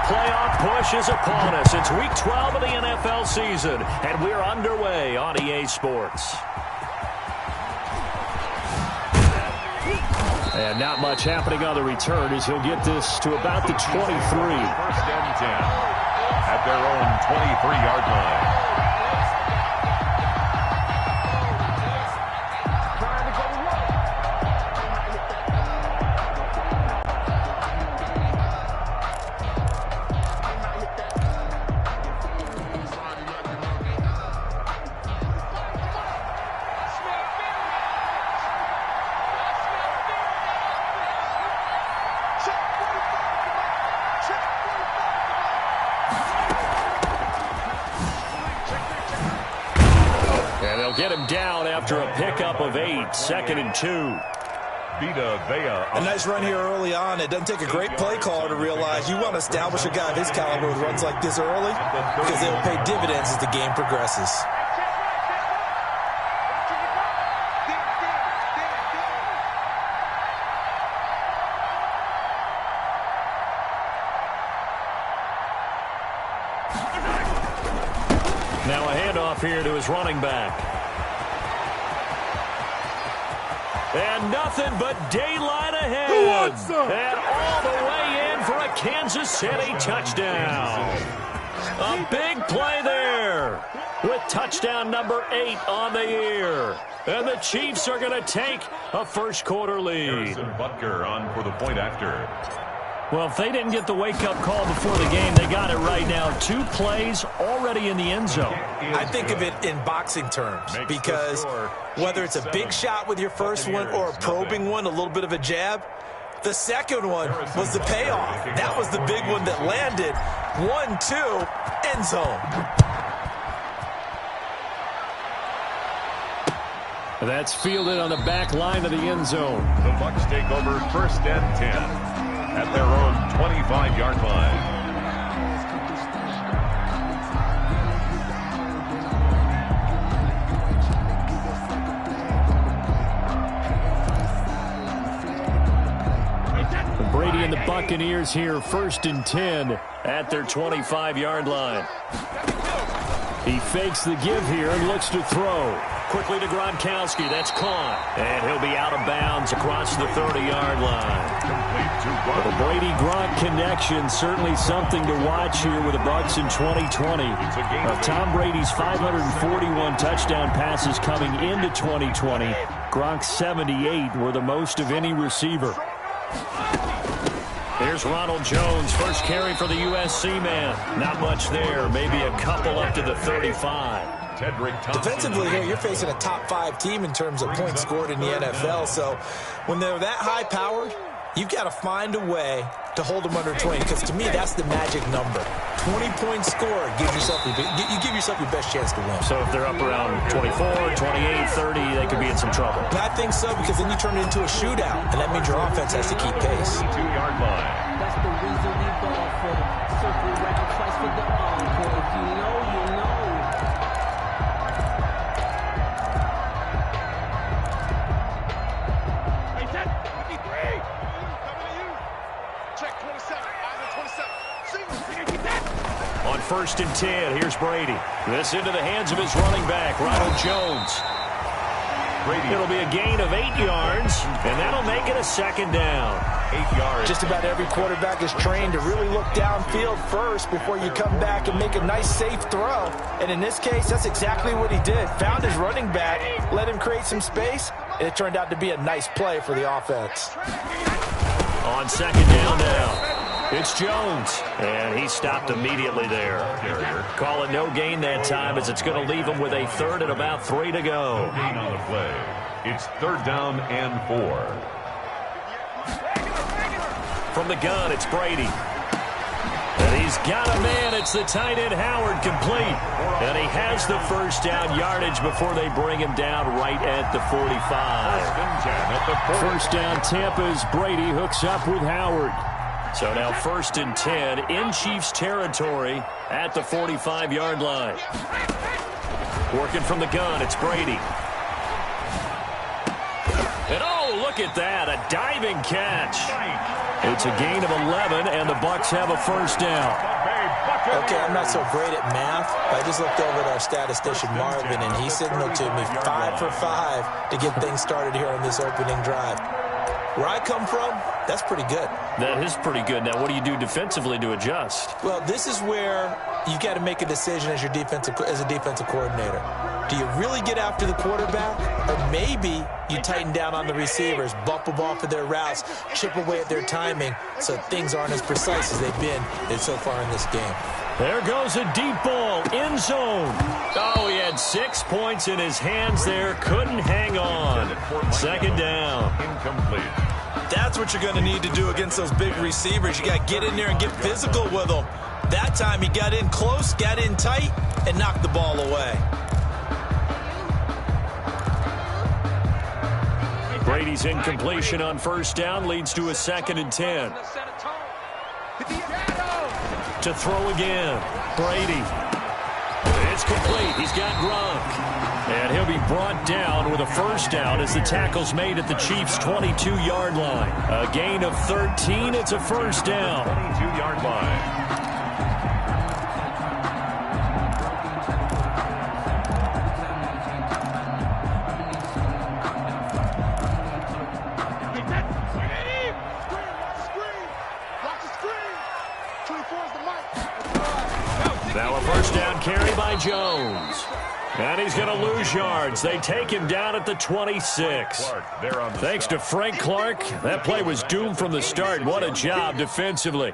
playoff push is upon us. It's Week 12 of the NFL season, and we're underway on EA Sports. And not much happening on the return as he'll get this to about the 23. First and 10 at their own 23-yard line. Get him down after a pickup of 8, 2nd and 2. A nice run here early on. It doesn't take a great play caller to realize you want to establish a guy of his caliber with runs like this early because they'll pay dividends as the game progresses. Now a handoff here to his running back. And nothing but daylight ahead. And all the way in for a Kansas City touchdown. A big play there with touchdown number 8 on the year. And the Chiefs are going to take a first quarter lead. Harrison Butker on for the point after. Well, if they didn't get the wake-up call before the game, they got it right now. 2 plays already in the end zone. I think of it in boxing terms because whether it's a big shot with your first one or a probing one, a little bit of a jab, the second one was the payoff. That was the big one that landed. 1-2, end zone. That's fielded on the back line of the end zone. The Bucs take over first and 10. At their own 25-yard line. Brady and the Buccaneers here, first and 10 at their 25-yard line. He fakes the give here and looks to throw. Quickly to Gronkowski. That's caught. And he'll be out of bounds across the 30-yard line. Well, the Brady-Gronk connection, certainly something to watch here with the Bucs in 2020. Of Tom Brady's 541 touchdown passes coming into 2020, Gronk's 78 were the most of any receiver. Here's Ronald Jones, first carry for the USC man. Not much there, maybe a couple up to the 35. Defensively here, you're facing a top 5 team in terms of points scored in the NFL. So when they're that high-powered, you've got to find a way to hold them under 20, because to me, that's the magic number. 20 points scored, you give yourself your best chance to win. So if they're up around 24, 28, 30, they could be in some trouble. I think so, because then you turn it into a shootout, and that means your offense has to keep pace. 2-yard line. That's the reason we ball for the circle record twice for the encore. If you know, you know. On first and 10, here's Brady. This into the hands of his running back, Ronald Jones. It'll be a gain of 8 yards, and that'll make it a second down. 8 yards. Just about every quarterback is trained to really look downfield first before you come back and make a nice, safe throw. And in this case, that's exactly what he did. Found his running back, let him create some space, and it turned out to be a nice play for the offense. On second down now. It's Jones, and he stopped immediately there. Call it no gain that time, as it's going to leave him with a third and about 3 to go. Gain on the play. It's 3rd down and 4. From the gun, it's Brady. And he's got a man. It's the tight end Howard, complete. And he has the first down yardage before they bring him down right at the 45. First down Tampa's Brady hooks up with Howard. So now first and 10 in Chiefs territory at the 45-yard line. Working from the gun, it's Brady. And oh, look at that, a diving catch. It's a gain of 11, and the Bucs have a first down. Okay, I'm not so great at math, but I just looked over at our statistician, Marvin, and he signaled to me 5 for 5 to get things started here on this opening drive. Where I come from, that's pretty good. That is pretty good. Now, what do you do defensively to adjust? Well, this is where you got to make a decision as a defensive coordinator. Do you really get after the quarterback, or maybe you tighten down on the receivers, bump them off of their routes, chip away at their timing so things aren't as precise as they've been so far in this game? There goes a deep ball, end zone. Oh, he had 6 points in his hands there, couldn't hang on. Second down. Incomplete. That's what you're going to need to do against those big receivers. You got to get in there and get physical with them. That time he got in close, got in tight, and knocked the ball away. Brady's incompletion on first down leads to a 2nd and 10. To throw again. Brady. It's complete. He's got Gronk. And he'll be brought down with a first down as the tackle's made at the Chiefs' 22-yard line. A gain of 13. It's a first down. 22-yard line. Now a first down carry by Jones. And he's going to lose yards. They take him down at the 26. Thanks to Frank Clark, that play was doomed from the start. What a job defensively.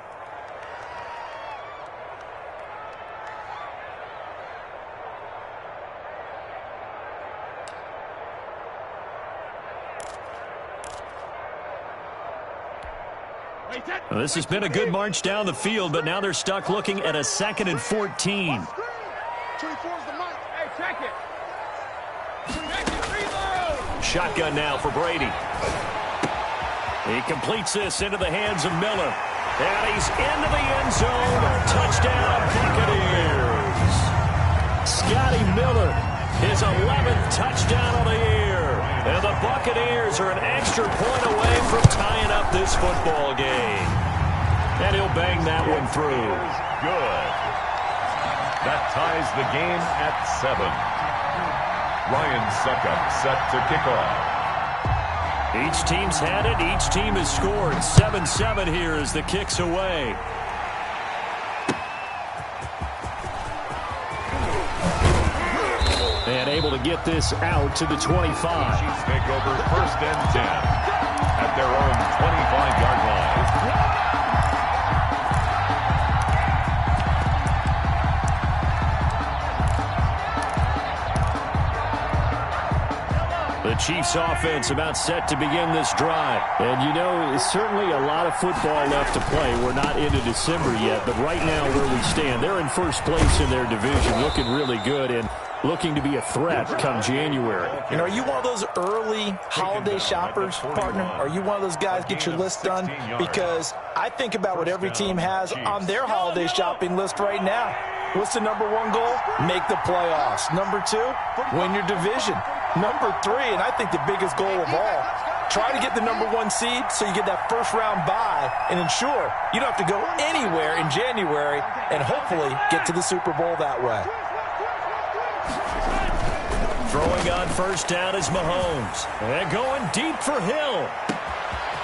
Well, this has been a good march down the field, but now they're stuck looking at a 2nd and 14. Shotgun now for Brady. He completes this into the hands of Miller. And he's into the end zone. Touchdown, Buccaneers. Scotty Miller, his 11th touchdown of the year. And the Buccaneers are an extra point away from tying up this football game. And he'll bang that one through. Good. That ties the game at 7. Ryan Suckup set to kick off. Each team's had it. Each team has scored. 7-7 here as the kick's away. And able to get this out to the 25. Chiefs take over 1st and 10 at their own 25-yard line. The Chiefs offense about set to begin this drive. And you know, it's certainly a lot of football left to play. We're not into December yet, but right now where we stand, they're in first place in their division, looking really good and looking to be a threat come January. And are you one of those early holiday shoppers, partner? Are you one of those guys get your list done? Because I think about what every team has on their holiday shopping list right now. What's the number 1 goal? Make the playoffs. Number 2, win your division. Number 3, and I think the biggest goal of all, try to get the number 1 seed so you get that first-round bye and ensure you don't have to go anywhere in January and hopefully get to the Super Bowl that way. Throwing on first down is Mahomes. And going deep for Hill.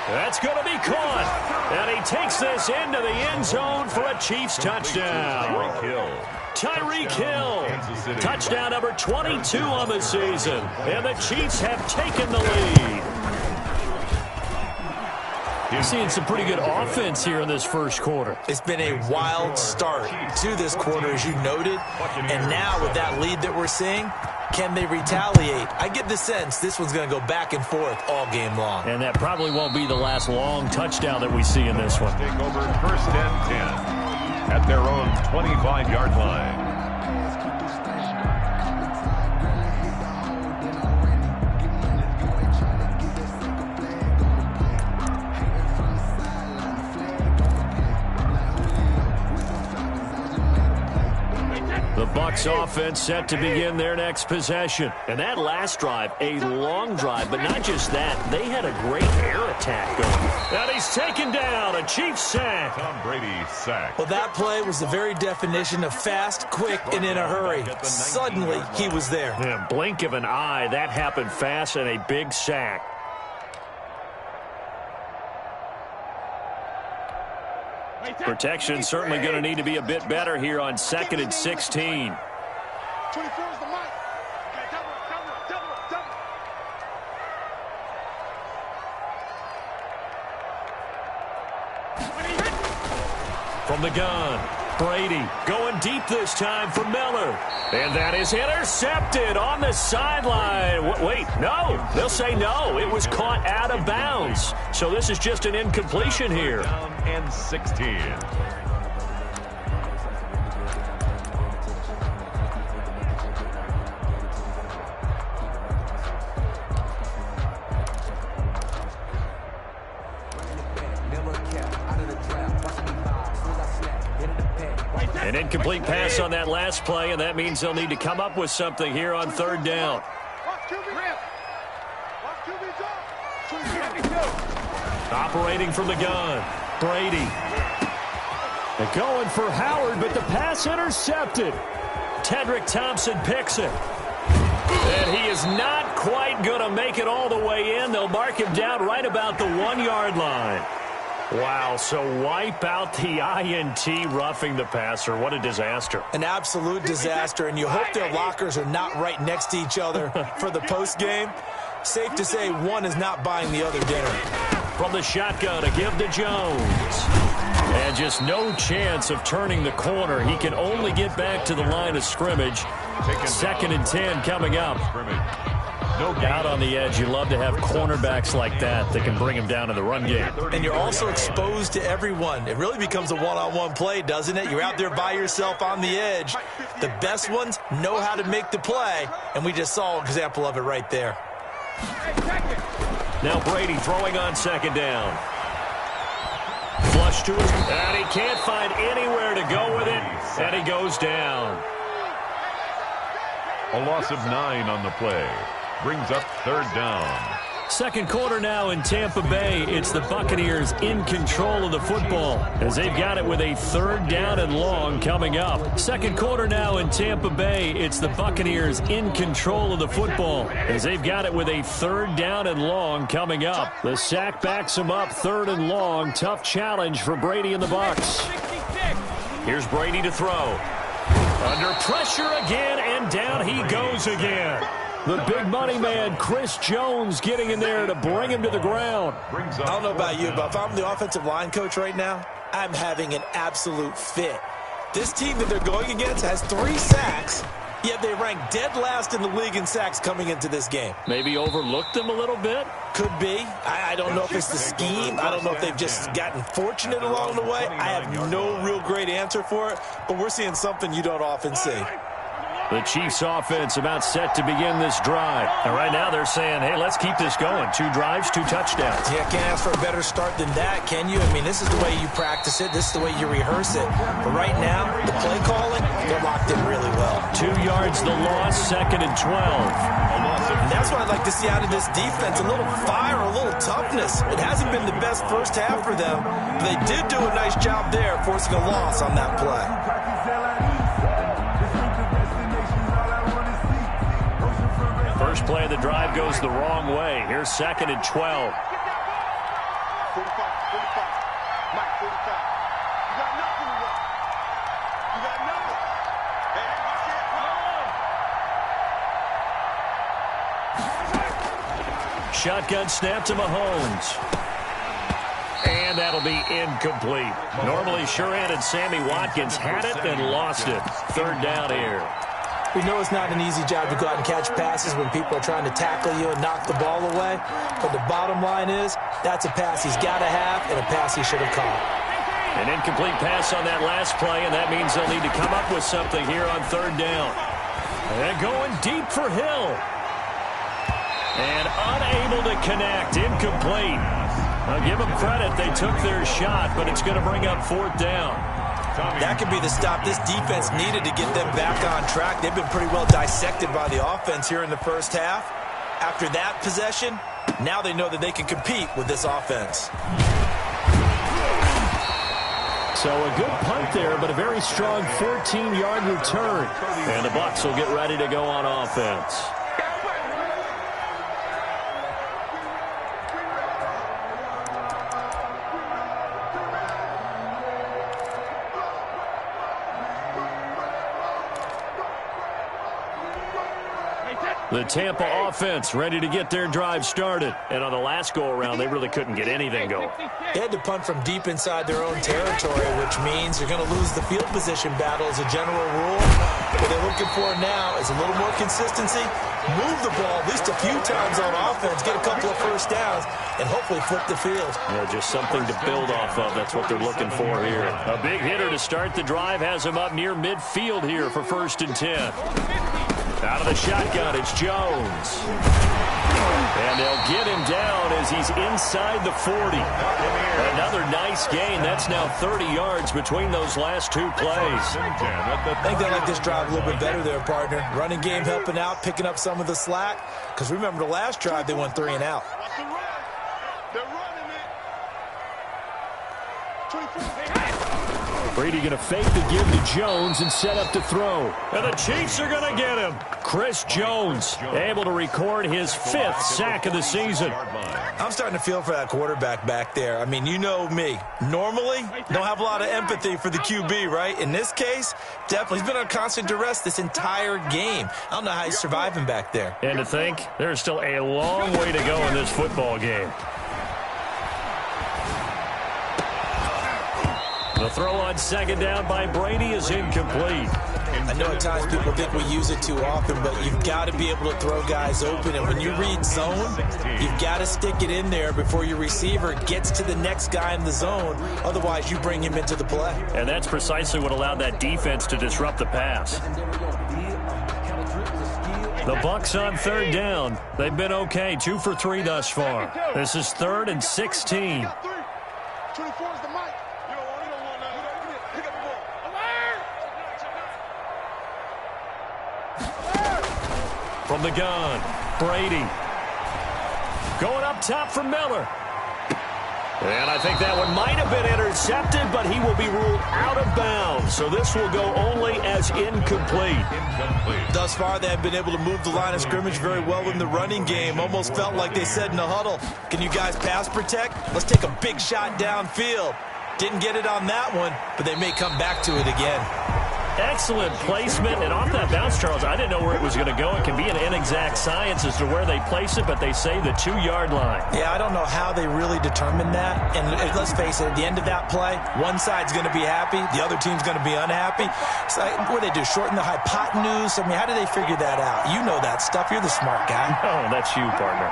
That's going to be caught. And he takes this into the end zone for a Chiefs touchdown. Tyreek Hill. Touchdown number 22 on the season. And the Chiefs have taken the lead. You're seeing some pretty good offense here in this first quarter. It's been a wild start to this quarter, as you noted. And now with that lead that we're seeing, can they retaliate? I get the sense this one's going to go back and forth all game long. And that probably won't be the last long touchdown that we see in this one. Take over 1st and 10 at their own 25-yard line. The Bucs offense set to begin their next possession. And that last drive, a long drive, but not just that. They had a great air attack going. And he's taken down. A Chiefs sack. Tom Brady sack. Well, that play was the very definition of fast, quick, and in a hurry. Suddenly, he was there. Yeah, blink of an eye. That happened fast and a big sack. Protection certainly going to need to be a bit better here on 2nd and 16. 24 is the mic. From the gun, Brady going deep this time for Miller. And that is intercepted on the sideline. Wait, no. They'll say no. It was caught out of bounds. So this is just an incompletion here. Down and 16. An incomplete pass on that last play, and that means they'll need to come up with something here on 3rd down. Operating from the gun, Brady. They're going for Howard, but the pass intercepted. Tedrick Thompson picks it. And he is not quite going to make it all the way in. They'll mark him down right about the 1-yard line. Wow, so wipe out the INT, roughing the passer. What a disaster. An absolute disaster, and you hope their lockers are not right next to each other for the postgame. Safe to say one is not buying the other dinner. From the shotgun, a give to Jones. And just no chance of turning the corner. He can only get back to the line of scrimmage. 2nd and 10 coming up. Out on the edge, you love to have cornerbacks like that can bring him down in the run game. And you're also exposed to everyone. It really becomes a one-on-one play, doesn't it? You're out there by yourself on the edge. The best ones know how to make the play, and we just saw an example of it right there. Now Brady throwing on 2nd down. Flush to his, and he can't find anywhere to go with it, and he goes down. A loss of 9 on the play. Brings up 3rd down. 2nd quarter now in Tampa Bay. It's the Buccaneers in control of the football as they've got it with a 3rd down and long coming up. 2nd quarter now in Tampa Bay. It's the Buccaneers in control of the football as they've got it with a 3rd down and long coming up. The sack backs them up 3rd and long. Tough challenge for Brady and the Bucs. Here's Brady to throw. Under pressure again, and down he goes again. The big money man, Chris Jones, getting in there to bring him to the ground. I don't know about you, but if I'm the offensive line coach right now, I'm having an absolute fit. This team that they're going against has 3 sacks, yet they rank dead last in the league in sacks coming into this game. Maybe overlooked them a little bit? Could be. I don't know if it's the scheme. I don't know if they've just gotten fortunate along the way. I have no real great answer for it, but we're seeing something you don't often see. The Chiefs offense about set to begin this drive. And right now they're saying, hey, let's keep this going. 2 drives, 2 touchdowns. Yeah, can't ask for a better start than that, can you? I mean, this is the way you practice it. This is the way you rehearse it. But right now, the play calling, they're locked in really well. 2 yards the loss, 2nd and 12. And that's what I'd like to see out of this defense. A little fire, a little toughness. It hasn't been the best first half for them. But they did do a nice job there, forcing a loss on that play. First play of the drive goes the wrong way. Here's 2nd and 12. 45, 45. Mike, 45. You got nothing to run. You got nothing. Hey, watch it. Shotgun snap to Mahomes. And that'll be incomplete. Normally, sure-handed Sammy Watkins had it and lost it. 3rd down here. We know it's not an easy job to go out and catch passes when people are trying to tackle you and knock the ball away. But the bottom line is, that's a pass he's got to have and a pass he should have caught. An incomplete pass on that last play, and that means they'll need to come up with something here on 3rd down. And going deep for Hill. And unable to connect. Incomplete. I'll give them credit. They took their shot, but it's going to bring up 4th down. That could be the stop this defense needed to get them back on track. They've been pretty well dissected by the offense here in the first half. After that possession, Now they know that they can compete with this offense. So a good punt there, but a very strong 14-yard return. And the Bucs will get ready to go on offense. The Tampa offense ready to get their drive started. And on the last go-around, they really couldn't get anything going. They had to punt from deep inside their own territory, which means you're going to lose the field position battle as a general rule. What they're looking for now is a little more consistency, move the ball at least a few times on offense, get a couple of first downs, and hopefully flip the field. Yeah, just something to build off of. That's what they're looking for here. A big hitter to start the drive has him up near midfield here for 1st and 10. Out of the shotgun, it's Jones. And they'll get him down as he's inside the 40. Another nice gain. That's now 30 yards between those last two plays. I think they like this drive a little bit better there, partner. Running game helping out, picking up some of the slack. Because remember, the last drive, they went 3 and out. They're running it. 24. Brady going to fake the give to Jones and set up to throw. And the Chiefs are going to get him. Chris Jones able to record his 5th sack of the season. I'm starting to feel for that quarterback back there. I mean, you know me. Normally, don't have a lot of empathy for the QB, right? In this case, definitely. He's been on constant duress this entire game. I don't know how he's surviving back there. And to think, there's still a long way to go in this football game. The throw on 2nd down by Brady is incomplete. I know at times people think we use it too often, but you've got to be able to throw guys open. And when you read zone, you've got to stick it in there before your receiver gets to the next guy in the zone. Otherwise, you bring him into the play. And that's precisely what allowed that defense to disrupt the pass. The Bucs on 3rd down. They've been okay, 2 for 3 thus far. This is 3rd and 16. 24 is the mic. From the gun, Brady. Going up top for Miller. And I think that one might have been intercepted, but he will be ruled out of bounds. So this will go only as incomplete. Thus far, they have been able to move the line of scrimmage very well in the running game. Almost felt like they said in the huddle, can you guys pass protect? Let's take a big shot downfield. Didn't get it on that one, but they may come back to it again. Excellent placement, and off that bounce, Charles, I didn't know where it was going to go. It can be an inexact science as to where they place it, but they say the 2-yard line. Yeah, I don't know how they really determined that. And let's face it, at the end of that play, one side's going to be happy, the other team's going to be unhappy. It's like, what do they do, shorten the hypotenuse? I mean, how do they figure that out? You know that stuff. You're the smart guy. Oh, that's you, partner.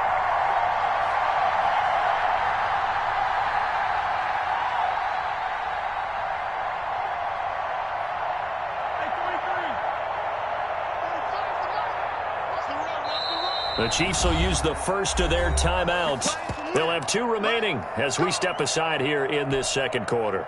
The Chiefs will use the first of their timeouts. They'll have 2 remaining as we step aside here in this 2nd quarter.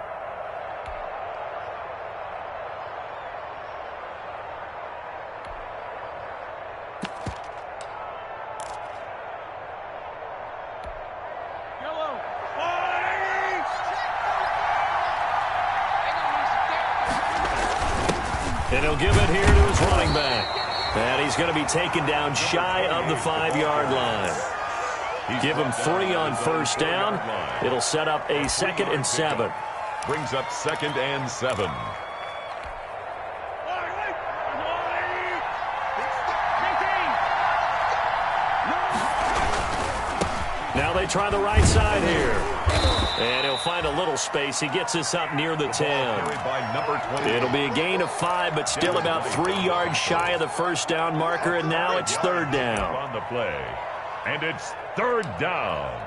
And he'll give it here to his running back. And he's going to be taken down shy of the 5-yard line. Give him 3 on 1st down. It'll set up a 2nd and 7. Brings up 2nd and 7. Now they try the right side here. And he'll find a little space. He gets us up near the 10. It'll be a gain of 5, but still about 3 yards shy of the 1st down marker, and now it's 3rd down. On the play, and it's 3rd down.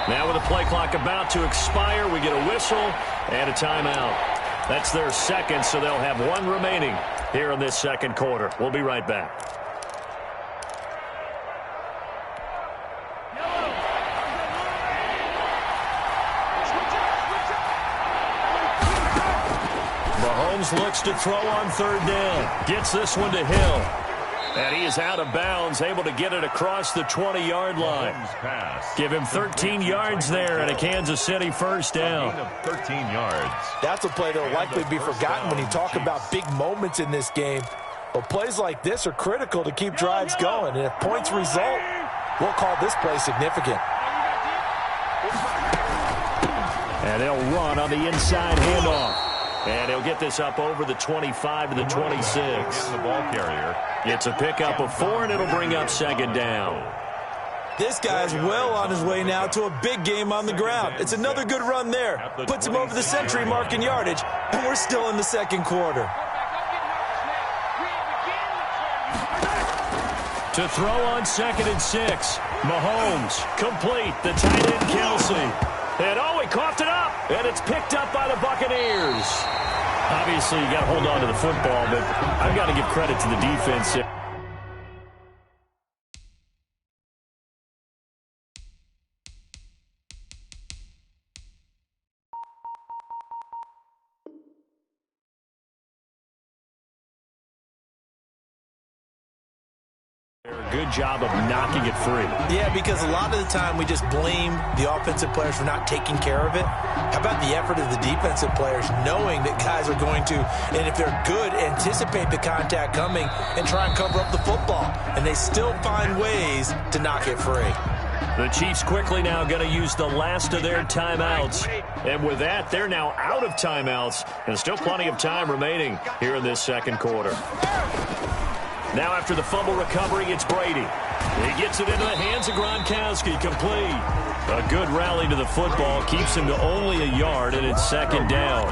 Now with the play clock about to expire, we get a whistle and a timeout. That's their 2nd, so they'll have 1 remaining. here in this second quarter. We'll be right back. Mahomes looks to throw on third down. Gets this one to Hill. And he is out of bounds, able to get it across the 20-yard line. Give him 13 yards there and a Kansas City first down. 13 yards. That's a play that will likely be forgotten when you talk about big moments in this game. But plays like this are critical to keep drives going. And if points result, we'll call this play significant. And they'll run on the inside handoff. And he'll get this up over the 25 to the 26. The ball carrier. It's a pickup of 4, and it'll bring up second down. This guy's well on his way now to a big game on the ground. It's another good run there. Puts him over the century mark in yardage, and we're still in the second quarter. To throw on 2nd and 6. Mahomes, complete. The tight end, Kelsey. And he coughed it up, and it's picked up by the Buccaneers. Obviously, you got to hold on to the football, but I've got to give credit to the defense. Good job of knocking it free. Yeah, because a lot of the time we just blame the offensive players for not taking care of it. How about the effort of the defensive players knowing that guys are going to, and if they're good, anticipate the contact coming and try and cover up the football. And they still find ways to knock it free. The Chiefs quickly now going to use the last of their timeouts. And with that, they're now out of timeouts. And still plenty of time remaining here in this second quarter. Now after the fumble recovery, it's Brady. He gets it into the hands of Gronkowski, complete. A good rally to the football keeps him to only a yard, and it's second down.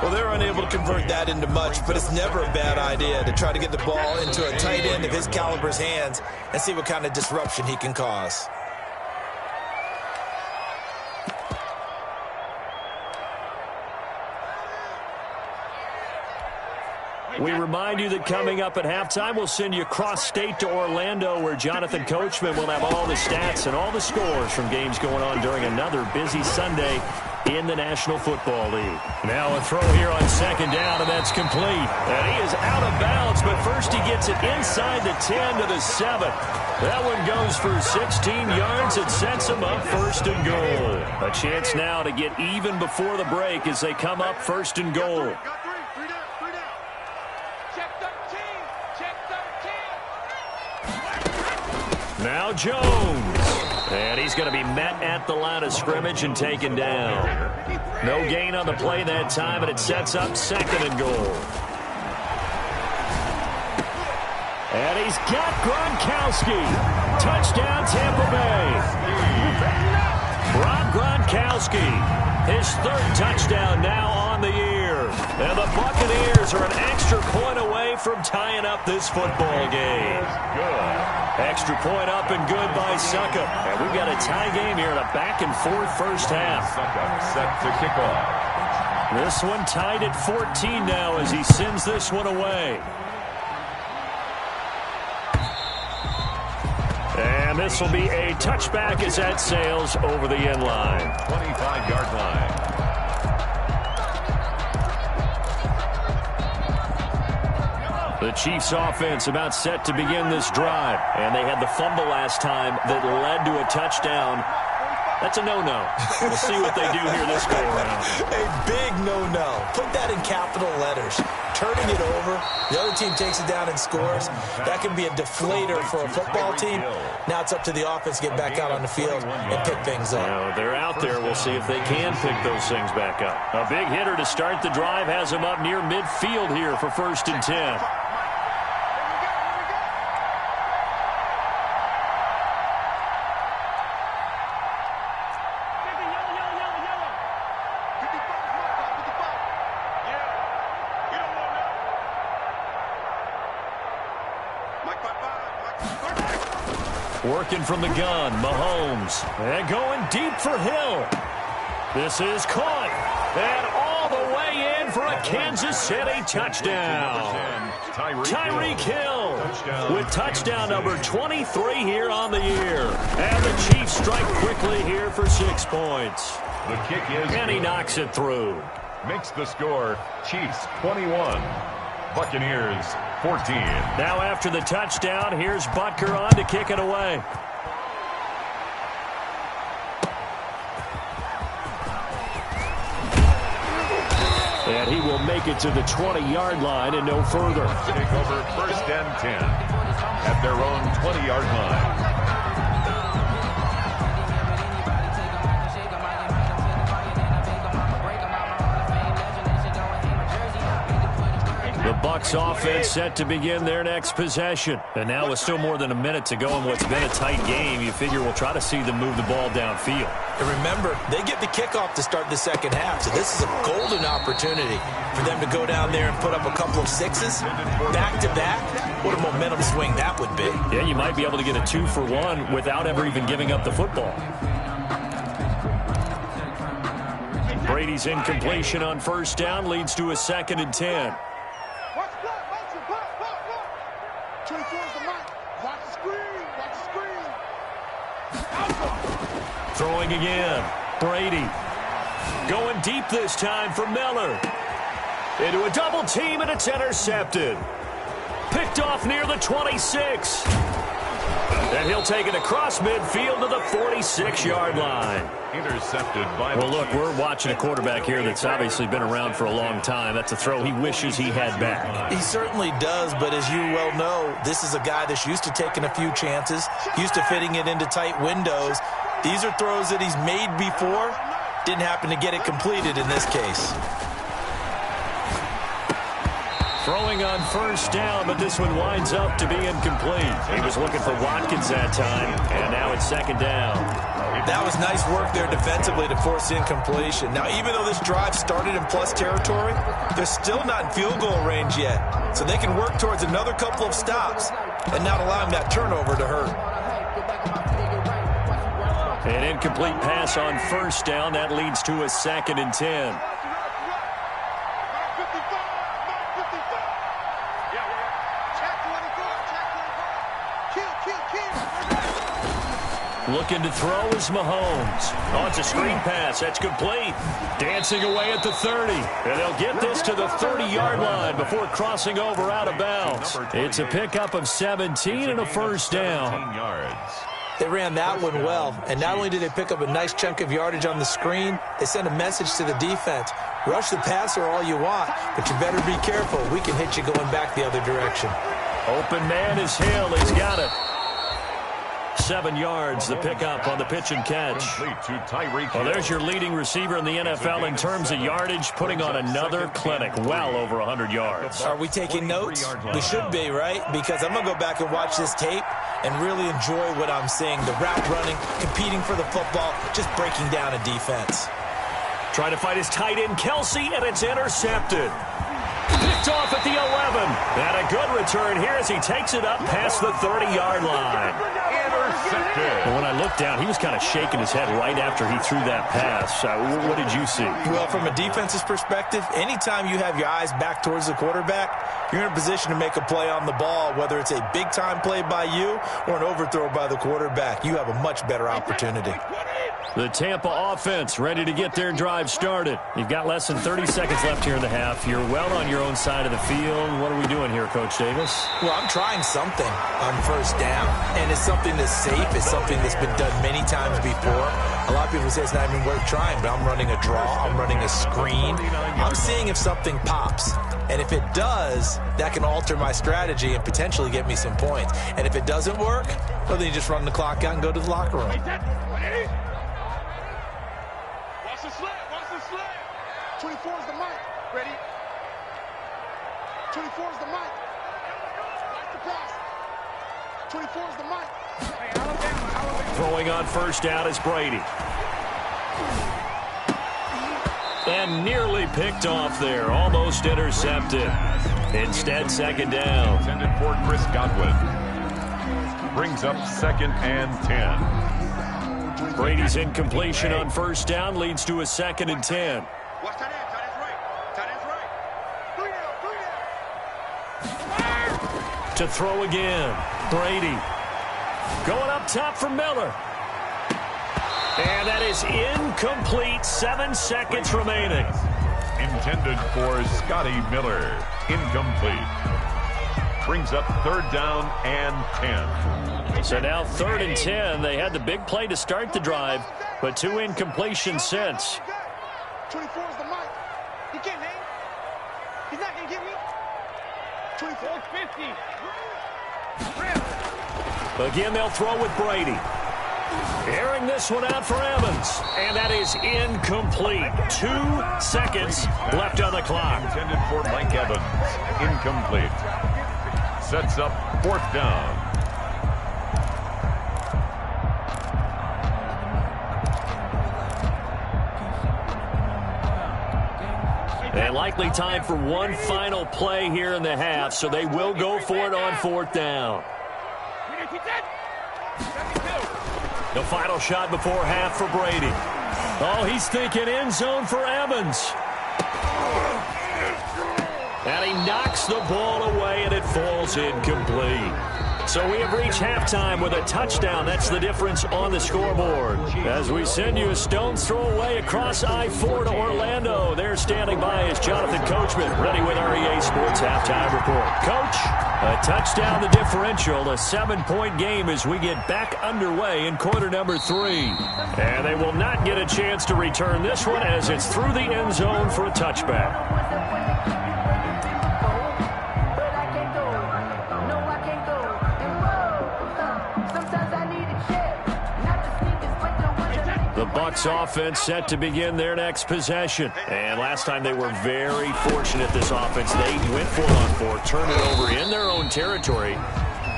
Well, they're unable to convert that into much, but it's never a bad idea to try to get the ball into a tight end of his caliber's hands and see what kind of disruption he can cause. We remind you that coming up at halftime, we'll send you cross-state to Orlando, where Jonathan Coachman will have all the stats and all the scores from games going on during another busy Sunday in the National Football League. Now a throw here on second down, and that's complete. And he is out of bounds, but first he gets it inside the 10 to the 7. That one goes for 16 yards and sets him up first and goal. A chance now to get even before the break as they come up first and goal. Now Jones. And he's going to be met at the line of scrimmage and taken down. No gain on the play that time, and it sets up second and goal. And he's got Gronkowski. Touchdown, Tampa Bay. Rob Gronkowski, his third touchdown now on the year. And the Buccaneers are an extra point away from tying up this football game. Extra point up and good by Suckup. And we've got a tie game here in a back-and-forth first half. Suckup set to kick off. This one tied at 14 now as he sends this one away. And this will be a touchback as that sails over the end line. 25-yard line. The Chiefs offense about set to begin this drive. And they had the fumble last time that led to a touchdown. That's a no-no. We'll see what they do here this go around. A big no-no. Put that in capital letters. Turning it over. The other team takes it down and scores. That can be a deflator for a football team. Now it's up to the offense to get back out on the field and pick things up. Now, they're out there. We'll see if they can pick those things back up. A big hitter to start the drive has him up near midfield here for first and 10. Working from the gun, Mahomes. And going deep for Hill. This is caught. And all the way in for a Kansas City touchdown. Tyreek Hill with touchdown number 23 here on the year. And the Chiefs strike quickly here for 6 points. The kick is and he knocks it through. Makes the score Chiefs 21, Buccaneers 14. Now after the touchdown, here's Butker on to kick it away. And he will make it to the 20-yard line and no further. Take over 1st and 10 at their own 20-yard line. The Bucs offense set to begin their next possession. And now with still more than a minute to go in what's been a tight game, you figure we'll try to see them move the ball downfield. And remember, they get the kickoff to start the second half, so this is a golden opportunity for them to go down there and put up a couple of sixes back-to-back. What a momentum swing that would be. Yeah, you might be able to get a 2-for-1 without ever even giving up the football. Brady's incompletion on 1st down leads to a 2nd and 10. 24 is the mic. Watch the screen. Watch the screen. Throwing again. Brady. Going deep this time for Miller. Into a double team, and it's intercepted. Picked off near the 26. And he'll take it across midfield to the 46-yard line. Intercepted by well, look, we're watching a quarterback here that's obviously been around for a long time. That's a throw he wishes he had back. He certainly does, but as you well know, this is a guy that's used to taking a few chances, used to fitting it into tight windows. These are throws that he's made before. Didn't happen to get it completed in this case. Throwing on 1st down, but this one winds up to be incomplete. He was looking for Watkins that time, and now it's 2nd down. That was nice work there defensively to force incompletion. Now, even though this drive started in plus territory, they're still not in field goal range yet. So they can work towards another couple of stops and not allowing that turnover to hurt. An incomplete pass on 1st down. That leads to a 2nd and 10. Looking to throw is Mahomes. Oh, it's a screen pass. That's complete. Dancing away at the 30. And they'll get this to the 30-yard line before crossing over out of bounds. It's a pickup of 17 and a 1st down. They ran that one well. And not only did they pick up a nice chunk of yardage on the screen, they sent a message to the defense. Rush the passer all you want, but you better be careful. We can hit you going back the other direction. Open man is Hill. He's got it. 7 yards, the pickup on the pitch and catch. Well, there's your leading receiver in the NFL in terms of yardage, putting on another clinic, well over 100 yards. Are we taking notes? We should be, right? Because I'm going to go back and watch this tape and really enjoy what I'm seeing. The route running, competing for the football, just breaking down a defense. Trying to fight his tight end, Kelsey, and it's intercepted. Picked off at the 11. And a good return here as he takes it up past the 30-yard line. Well, when I looked down, he was kind of shaking his head right after he threw that pass. What did you see? Well, from a defense's perspective, anytime you have your eyes back towards the quarterback, you're in a position to make a play on the ball, whether it's a big-time play by you or an overthrow by the quarterback. You have a much better opportunity. The Tampa offense ready to get their drive started. You've got less than 30 seconds left here in the half. You're well on your own side of the field. What are we doing here, Coach Davis? Well, I'm trying something on 1st down, and it's something that's safe. It's something that's been done many times before. A lot of people say it's not even worth trying, but I'm running a draw. I'm running a screen. I'm seeing if something pops. And if it does, that can alter my strategy and potentially get me some points. And if it doesn't work, well, then you just run the clock out and go to the locker room. Watch the slant. Watch the slant. 24 is the mic. Ready? 24 is the mic. Watch the pass. 24 is the mic. Throwing on 1st down is Brady. And nearly picked off there. Almost intercepted. Instead, 2nd down. Intended for Chris Godwin. Brings up 2nd and 10. Brady's incompletion on 1st down leads to a 2nd and 10. Watch tight end. Tight end's right. Tight end's right. to throw again. Brady going up top for Miller. And that is incomplete. 7 seconds remaining. Intended for Scotty Miller. Incomplete. Brings up 3rd down and 10. So now 3rd and 10. They had the big play to start the drive, but 2 incompletions since. 24 is the mic. He can't hang. He's not going to get me. 24, 50. Again, they'll throw with Brady. Airing this one out for Evans. And that is incomplete. 2 seconds left on the clock. Intended for Mike Evans. Incomplete. Sets up 4th down. And likely time for one final play here in the half, so they will go for it on 4th down. The final shot before half for Brady. Oh, he's thinking end zone for Evans. And he knocks the ball away, and it falls incomplete. So we have reached halftime with a touchdown. That's the difference on the scoreboard. As we send you a stone's throw away across I-4 to Orlando. There standing by is Jonathan Coachman, ready with our EA Sports Halftime Report. Coach, a touchdown the differential, a 7-point game as we get back underway in quarter number 3. And they will not get a chance to return this one as it's through the end zone for a touchback. The Bucs offense set to begin their next possession. And last time they were very fortunate, this offense. They went 4-on-4, turned it over in their own territory,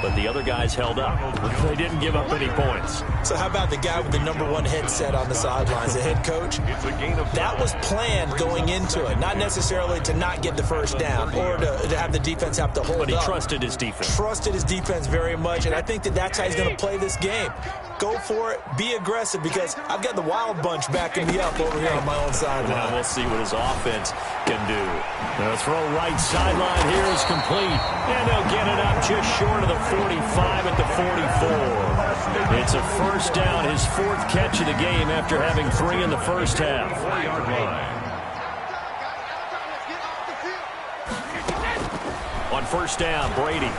but the other guys held up. They didn't give up any points. So how about the guy with the #1 headset on the sidelines, the head coach? That was planned going into it, not necessarily to not get the first down or to have the defense have to hold up. But he trusted his defense. Trusted his defense very much, and I think that's how he's going to play this game. Go for it. Be aggressive, because I've got the wild bunch backing me up over here on my own sideline. Now we'll see what his offense can do. The throw right sideline here is complete. And they'll get it up just short of the 45 at the 44. It's a first down, his 4th catch of the game after having 3 in the first half. 4-yard line. On first down, Brady.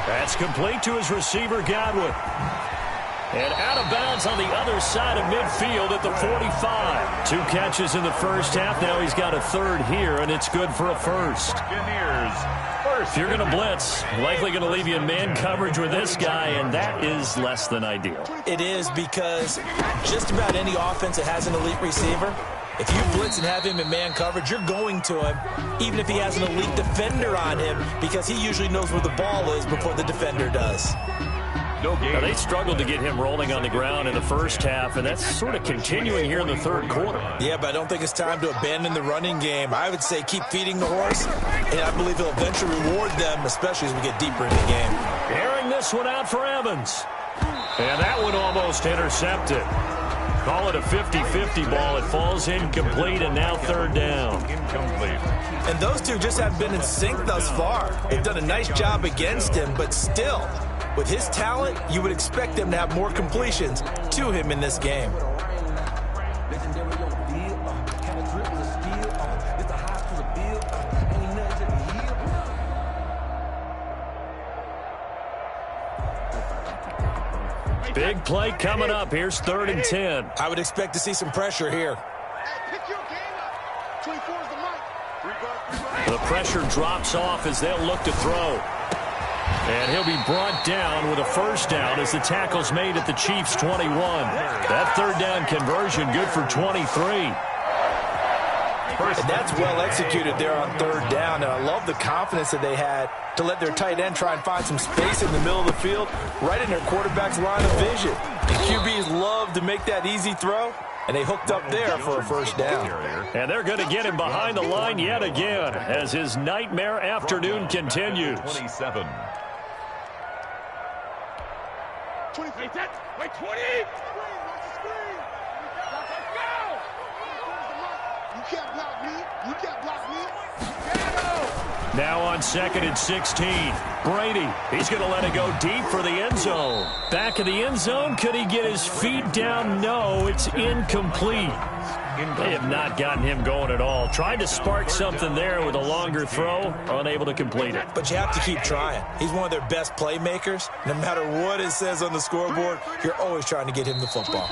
That's complete to his receiver, Godwin. And out of bounds on the other side of midfield at the 45. 2 catches in the first half. Now he's got a 3rd here, and it's good for a first. If you're going to blitz, likely going to leave you in man coverage with this guy, and that is less than ideal. It is, because just about any offense that has an elite receiver, if you blitz and have him in man coverage, you're going to him, even if he has an elite defender on him, because he usually knows where the ball is before the defender does. No game. Now, they struggled to get him rolling on the ground in the first half, and that's sort of continuing here in the 3rd quarter. Yeah, but I don't think it's time to abandon the running game. I would say keep feeding the horse, and I believe he'll eventually reward them, especially as we get deeper in the game. Airing this one out for Evans. And that one almost intercepted. Call it a 50-50 ball. It falls incomplete, and now 3rd down. Incomplete. And those two just haven't been in sync thus far. They've done a nice job against him, but still, with his talent, you would expect them to have more completions to him in this game. Big play coming up. Here's 3rd and 10. I would expect to see some pressure here. Pick your game up. 24 is the mic. The pressure drops off as they'll look to throw. And he'll be brought down with a first down as the tackle's made at the Chiefs' 21. That 3rd down conversion good for 23. And that's well executed there on 3rd down. And I love the confidence that they had to let their tight end try and find some space in the middle of the field, right in their quarterback's line of vision. And QBs love to make that easy throw, and they hooked up there for a first down. And they're going to get him behind the line yet again as his nightmare afternoon continues. 27. 20. Wait, 20. You can't block me. You can't block me. Now on 2nd and 16. Brady, he's going to let it go deep for the end zone. Back of the end zone, could he get his feet down? No, it's incomplete. They have not gotten him going at all. Tried to spark something there with a longer throw, unable to complete it. But you have to keep trying. He's one of their best playmakers. No matter what it says on the scoreboard, you're always trying to get him the football.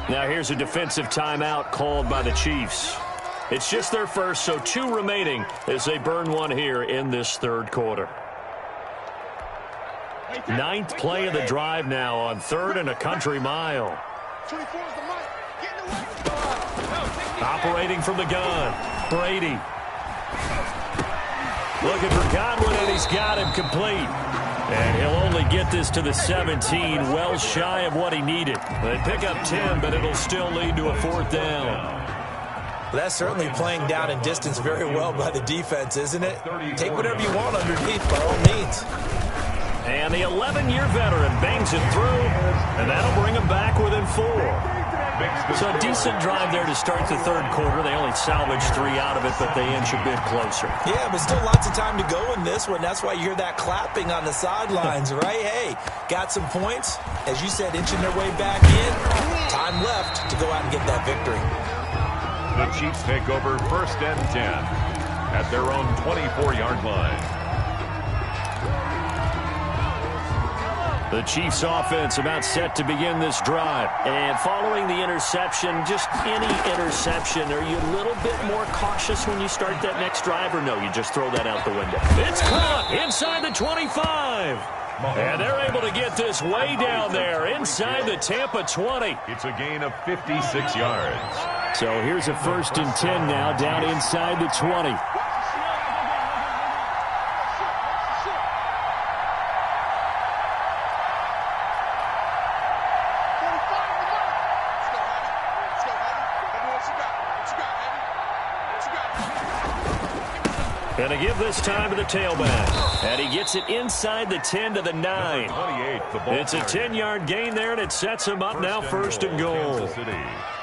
Now here's a defensive timeout called by the Chiefs. It's just their first, so 2 remaining as they burn one here in this 3rd quarter. 9th play of the drive now on 3rd and a country mile. Operating from the gun, Brady. Looking for Godwin, and he's got him complete. And he'll only get this to the 17, well shy of what he needed. They pick up 10, but it'll still lead to a 4th down. Well, that's certainly playing down in distance very well by the defense, isn't it? Take whatever you want underneath by all means. And the 11-year veteran bangs it through, and that'll bring him back within 4. So a decent drive there to start the 3rd quarter. They only salvaged 3 out of it, but they inch a bit closer. Yeah, but still lots of time to go in this one. That's why you hear that clapping on the sidelines, right? Hey, got some points. As you said, inching their way back in. Time left to go out and get that victory. The Chiefs take over 1st and 10 at their own 24-yard line. The Chiefs offense about set to begin this drive. And following the interception, just any interception, are you a little bit more cautious when you start that next drive, or no, you just throw that out the window? It's caught inside the 25. And they're able to get this way down there inside the Tampa 20. It's a gain of 56 yards. So here's a 1st and 10 now down inside the 20. Going to give this time to the tailback. And he gets it inside the 10 to the 9. It's a 10-yard gain there, and it sets him up now 1st and goal.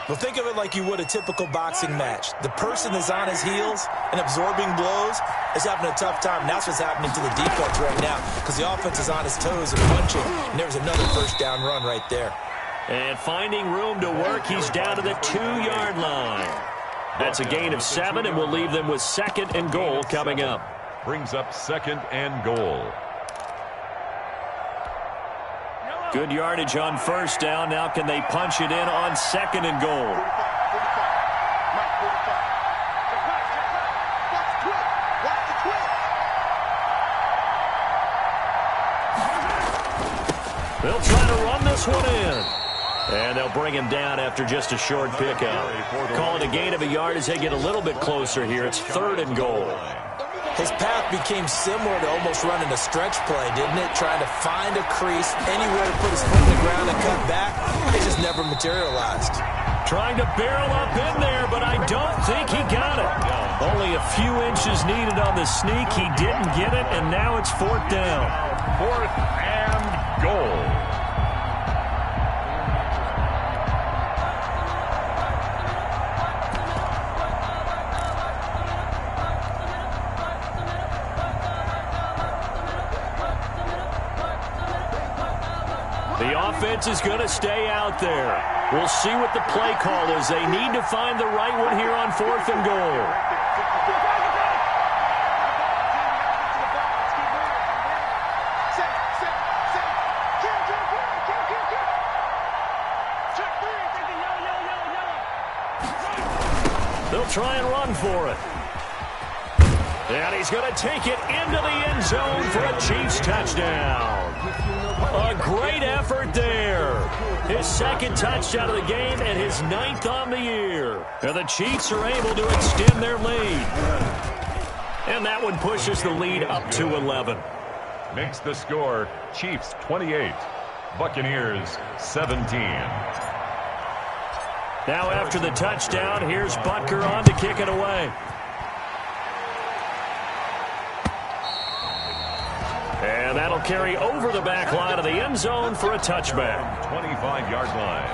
Well, think of it like you would a typical boxing match. The person that's on his heels and absorbing blows is having a tough time. And that's what's happening to the defense right now because the offense is on his toes and punching. And there's another 1st down run right there. And finding room to work, he's down to the 2-yard line. That's a gain of 7, and we'll leave them with 2nd and goal coming up. Brings up 2nd and goal. Good yardage on 1st down. Now can they punch it in on 2nd and goal? They'll try to run this one in. And they'll bring him down after just a short pickup. Call it a gain of a yard as they get a little bit closer here. It's 3rd and goal. His path became similar to almost running a stretch play, didn't it? Trying to find a crease, anywhere to put his foot in the ground and cut back. It just never materialized. Trying to barrel up in there, but I don't think he got it. Only a few inches needed on the sneak. He didn't get it, and now it's 4th down. 4th and goal. The offense is going to stay out there. We'll see what the play call is. They need to find the right one here on 4th and goal. They'll try and run for it. And he's going to take it into the end zone for a Chiefs touchdown. A great effort there. His 2nd touchdown of the game and his 9th on the year. And the Chiefs are able to extend their lead. And that one pushes the lead up to 11. Makes the score Chiefs 28, Buccaneers 17. Now after the touchdown, here's Butker on to kick it away. And that'll carry over the back line of the end zone for a touchback. 25-yard line.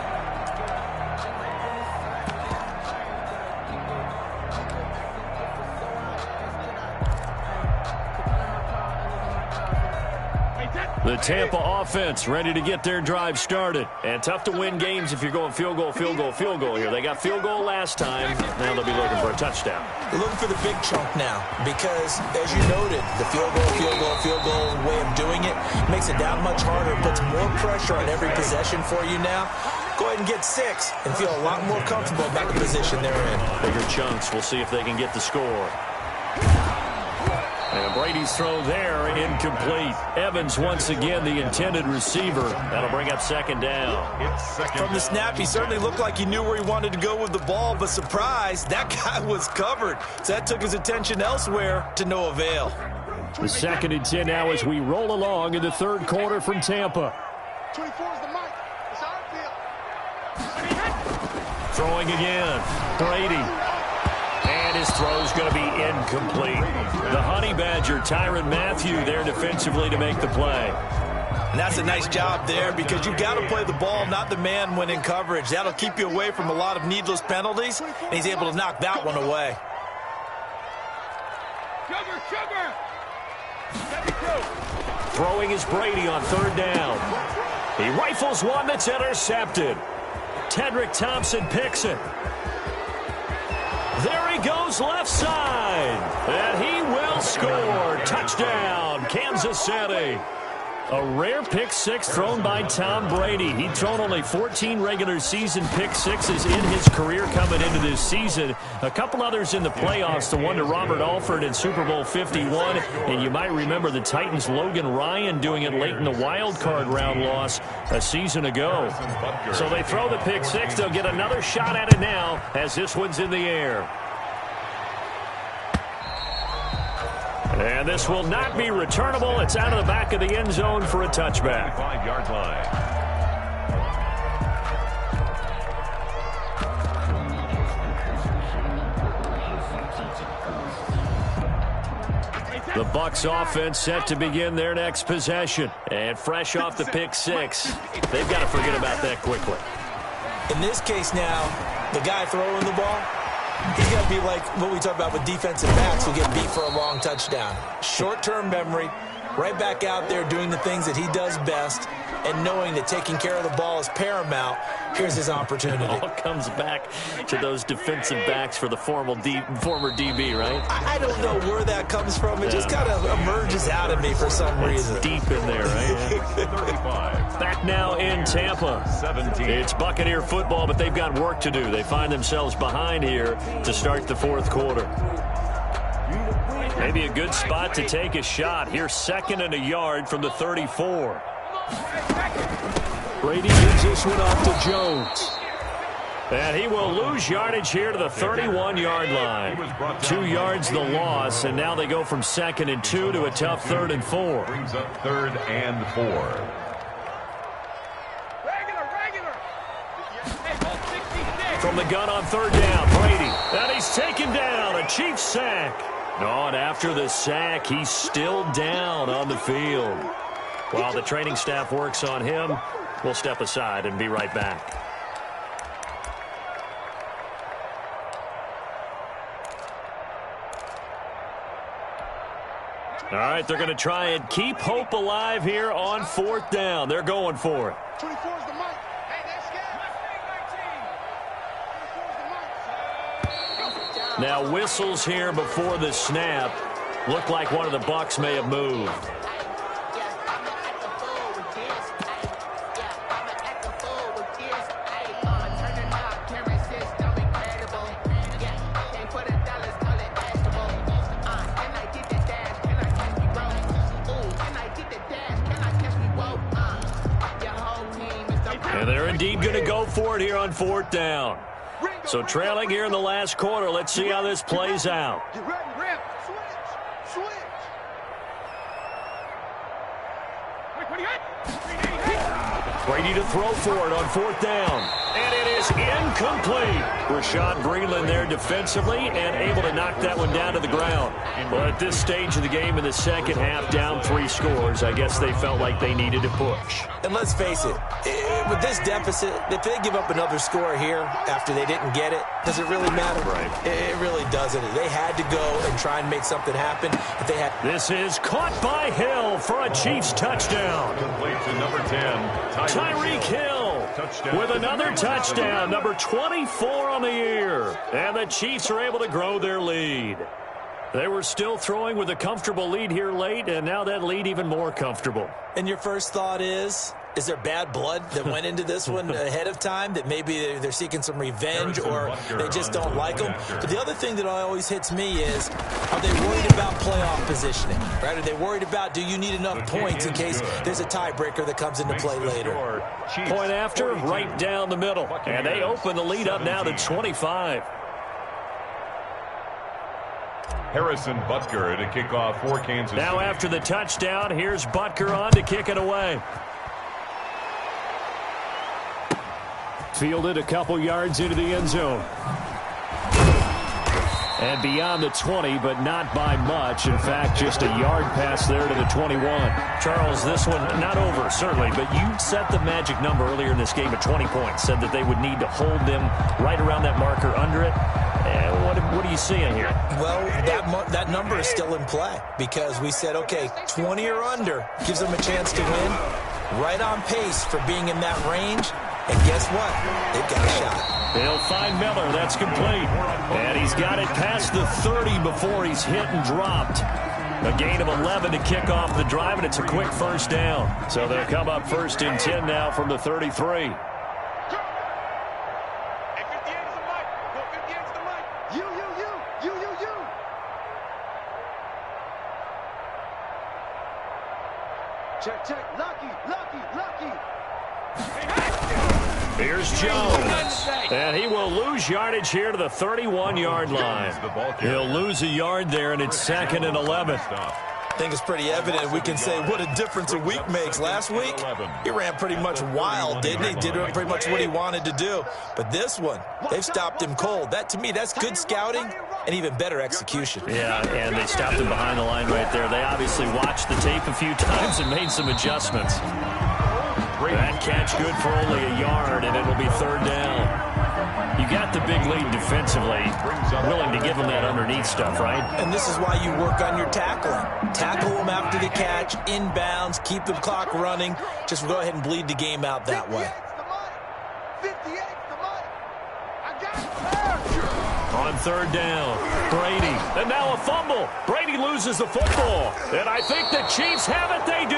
The Tampa offense ready to get their drive started. And tough to win games if you're going field goal, field goal, field goal here. They got field goal last time. Now they'll be looking for a touchdown. They're looking for the big chunk now because, as you noted, the field goal way of doing it makes it that much harder, puts more pressure on every possession for you now. Go ahead and get 6 and feel a lot more comfortable about the position they're in. Bigger chunks. We'll see if they can get the score. And Brady's throw there, incomplete. Evans once again the intended receiver. That'll bring up second down. From the snap, he certainly looked like he knew where he wanted to go with the ball, but surprise, that guy was covered. So that took his attention elsewhere to no avail. The 2nd and 10 now as we roll along in the third quarter from Tampa. 24 is the mic. It's our field. Throwing again. Brady. And his throw's going to be incomplete. The Honey Badger, Tyrann Mathieu, there defensively to make the play. And that's a nice job there because you've got to play the ball, not the man when in coverage. That'll keep you away from a lot of needless penalties, and he's able to knock that one away. Throwing is Brady on 3rd down. He rifles one that's intercepted. Tedrick Thompson picks it. There he goes left side. And he will score. Touchdown, Kansas City. A rare pick six thrown by Tom Brady. He'd thrown only 14 regular season pick sixes in his career coming into this season. A couple others in the playoffs, the one to Robert Alford in Super Bowl 51. And you might remember the Titans' Logan Ryan doing it late in the wild card round loss a season ago. So they throw the pick six. They'll get another shot at it now as this one's in the air. And this will not be returnable. It's out of the back of the end zone for a touchback. 5-yard line. The Bucs offense set to begin their next possession. And fresh off the pick six, they've got to forget about that quickly. In this case now, the guy throwing the ball, he's got to be like what we talk about with defensive backs who get beat for a long touchdown. Short-term memory, right back out there doing the things that he does best, and knowing that taking care of the ball is paramount. Here's his opportunity. It all comes back to those defensive backs for the former DB, right? I don't know where that comes from. It just kind of emerges out of me for some reason. It's deep in there, right? 35. Back now in Tampa. 17. It's Buccaneer football, but they've got work to do. They find themselves behind here to start the fourth quarter. Maybe a good spot to take a shot. Here's 2nd and a yard from the 34. Brady gives this one off to Jones. And he will lose yardage here to the 31-yard line. 2 yards the loss, and now they go from 2nd and 2 to a tough 3rd and 4. Brings up 3rd and 4. From the gun on 3rd down, Brady. And he's taken down, a Chiefs sack. Oh, and after the sack, he's still down on the field. While the training staff works on him, we'll step aside and be right back. All right, they're going to try and keep hope alive here on 4th down. They're going for it. 24 is the mic. Hey, that's good. Now whistles here before the snap. Looked like one of the Bucs may have moved. And they're indeed going to go for it here on 4th down. So trailing here in the last quarter. Let's see how this plays out. Get ready, Rip. Switch. Brady to throw for it on 4th down. And it is incomplete. Rashad Breeland there defensively and able to knock that one down to the ground. Well, at this stage of the game in the second half, down 3 scores, I guess they felt like they needed to push. And let's face it, with this deficit, if they give up another score here after they didn't get it, does it really matter? Right. It really doesn't. They had to go and try and make something happen. If they had. This is caught by Hill for a Chiefs touchdown. Complete to number 10, Tyreek Hill with another touchdown, number 24 on the year. And the Chiefs are able to grow their lead. They were still throwing with a comfortable lead here late, and now that lead even more comfortable. And your first thought is there bad blood that went into this one ahead of time, that maybe they're seeking some revenge or they just don't like them? But the other thing that always hits me is, are they worried about playoff positioning? Right? Are they worried about, do you need enough points in case there's a tiebreaker that comes into play later? Point after, right down the middle. And they open the lead up now to 25. Harrison Butker to kick off for Kansas City. Now after the touchdown, here's Butker on to kick it away. Fielded a couple yards into the end zone. And beyond the 20, but not by much. In fact, just a yard pass there to the 21. Charles, this one not over, certainly, but you set the magic number earlier in this game at 20 points. Said that they would need to hold them right around that marker under it. What are you seeing here? Well, that number is still in play because we said, okay, 20 or under gives them a chance to win. Right on pace for being in that range. And guess what? They've got a shot. They'll find Miller. That's complete. And he's got it past the 30 before he's hit and dropped. A gain of 11 to kick off the drive, and it's a quick first down. So they'll come up first and 10 now from the 33. Check. Lucky. Here's Jones. And he will lose yardage here to the 31-yard line. He'll lose a yard there, and it's 2nd and 11. I think it's pretty evident. We can say what a difference a week makes. Last week, he ran pretty much wild, didn't he? Did pretty much what he wanted to do. But this one, they've stopped him cold. That, to me, that's good scouting and even better execution. Yeah, and they stopped him behind the line right there. They obviously watched the tape a few times and made some adjustments. That catch good for only a yard, and it'll be 3rd down. You got the big lead defensively, willing to give them that underneath stuff, right? And this is why you work on your tackling. Tackle them after the catch, inbounds, keep the clock running. Just go ahead and bleed the game out that way. 58's the money. I got it. On 3rd down, Brady. And now a fumble. Brady loses the football. And I think the Chiefs have it. They do.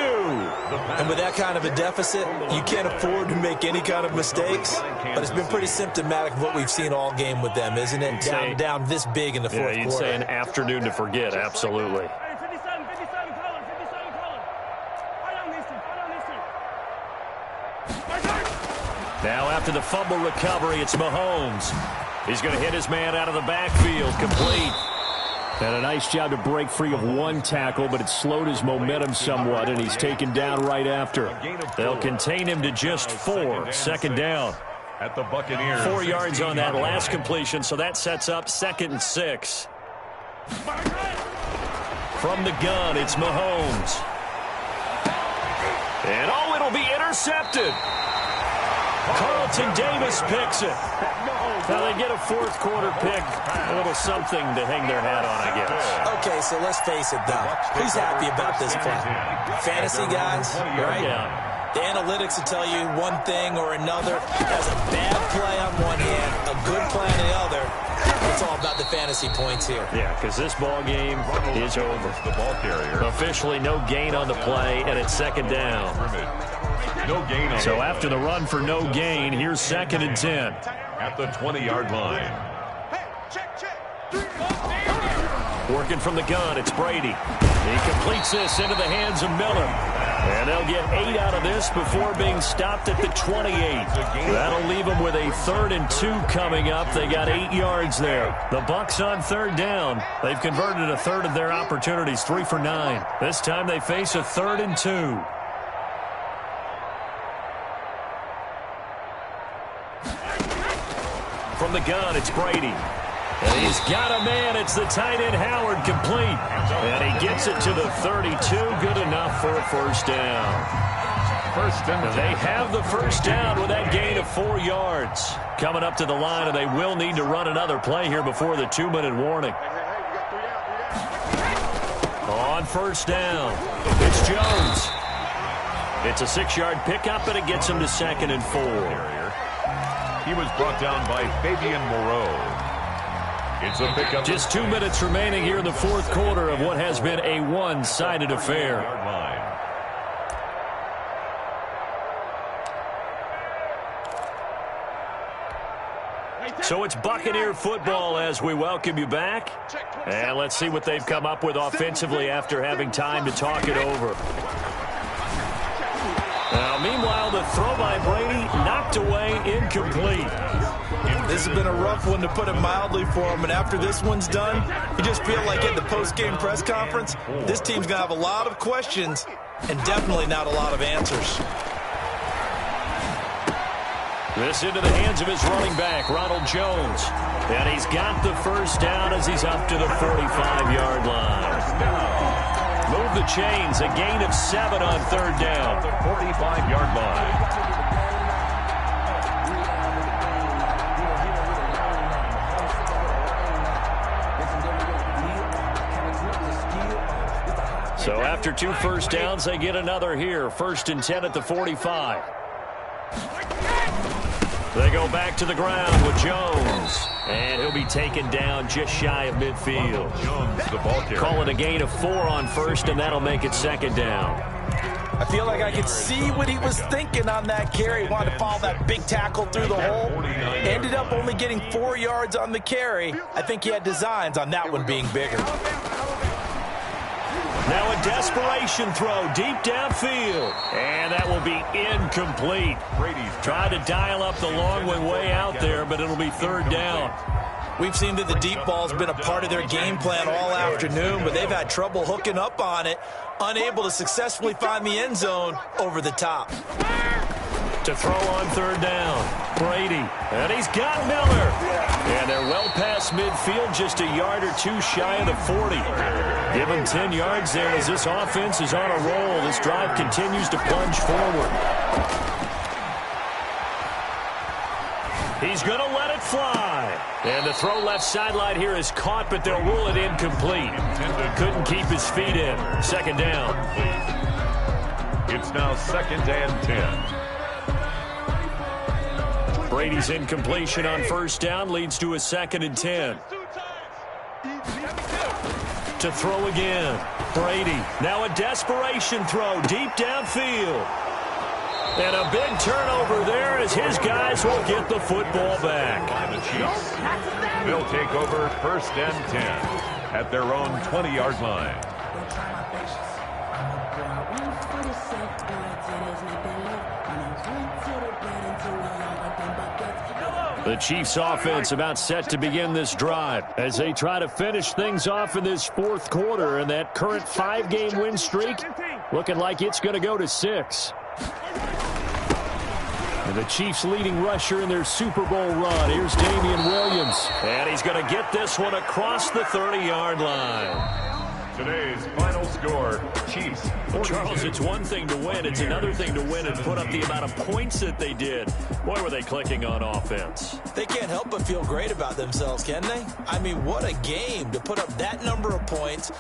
And with that kind of a deficit, you can't afford to make any kind of mistakes. But it's been pretty symptomatic of what we've seen all game with them, isn't it? Down this big in the fourth quarter. You'd say an afternoon to forget, absolutely. Now after the fumble recovery, it's Mahomes. He's going to hit his man out of the backfield, complete. And a nice job to break free of one tackle, but it slowed his momentum somewhat, and he's taken down right after. They'll contain him to just 4, 2nd down. At the Buccaneers. 4 yards on that last completion, so that sets up 2nd and 6. From the gun, it's Mahomes. And it'll be intercepted. Carlton Davis picks it. Now they get a 4th quarter pick, a little something to hang their hat on, I guess. Okay, so let's face it, though. Who's happy about this play? Fantasy guys, right? Yeah. The analytics will tell you one thing or another. Has a bad play on one hand, a good play on the other. It's all about the fantasy points here. Yeah, because this ball game is over. The ball carrier. Officially no gain on the play, and it's 2nd down. No gain on So after the run for no gain, here's 2nd and 10. At the 20-yard line. Working from the gun, it's Brady. He completes this into the hands of Miller. And they'll get 8 out of this before being stopped at the 28. That'll leave them with a 3rd and 2 coming up. They got 8 yards there. The Bucs on 3rd down. They've converted a third of their opportunities, 3 for 9. This time they face a 3rd and 2. From the gun, it's Brady. And he's got a man. It's the tight end, Howard, complete. And he gets it to the 32. Good enough for a first down. They have the first down with that gain of 4 yards. Coming up to the line, and they will need to run another play here before the 2-minute warning. On first down, it's Jones. It's a 6-yard pickup, and it gets him to 2nd and 4. He was brought down by Fabian Moreau. It's a pickup. Just 2 minutes remaining here in the fourth quarter of what has been a one-sided affair. So it's Buccaneer football as we welcome you back. And let's see what they've come up with offensively after having time to talk it over. Now, meanwhile, the throw by Brady knocked away, incomplete. This has been a rough one, to put it mildly, for him. And after this one's done, you just feel like at the post-game press conference, this team's going to have a lot of questions and definitely not a lot of answers. This into the hands of his running back, Ronald Jones. And he's got the first down as he's up to the 45-yard line. Move the chains, a gain of 7 on third down. The 45-yard line. So after 2 first downs, they get another here. 1st and 10 at the 45. They go back to the ground with Jones. And he'll be taken down just shy of midfield. Jones, the ball carrier. Call it a gain of 4 on first, and that'll make it 2nd down. I feel like I could see what he was thinking on that carry. He wanted to follow that big tackle through the hole. Ended up only getting 4 yards on the carry. I think he had designs on that one being bigger. Now a desperation throw deep downfield. And that will be incomplete. Brady's tried to dial up the long one way out there, but it'll be 3rd down. We've seen that the deep ball's been a part of their game plan all afternoon, but they've had trouble hooking up on it, unable to successfully find the end zone over the top. To throw on 3rd down, Brady, and he's got Miller. And they're well past midfield, just a yard or 2 shy of the 40. Give him 10 yards there as this offense is on a roll. This drive continues to plunge forward. He's going to let it fly. And the throw left sideline here is caught, but they'll rule it incomplete. Couldn't keep his feet in. 2nd down. It's now 2nd and 10. Brady's incompletion on 1st down leads to a 2nd and 10. To throw again. Brady. Now a desperation throw deep downfield. And a big turnover there as his guys will get the football back. By the Chiefs. They'll take over 1st and 10 at their own 20-yard line. The Chiefs offense about set to begin this drive as they try to finish things off in this 4th quarter, and that current 5-game win streak looking like it's going to go to 6. And the Chiefs leading rusher in their Super Bowl run. Here's Damian Williams. And he's going to get this one across the 30-yard line. Today's final score, Chiefs. Well, Charles, it's one thing to win. It's another thing to win and put up the amount of points that they did. Boy, were they clicking on offense. They can't help but feel great about themselves, can they? I mean, what a game to put up that number of points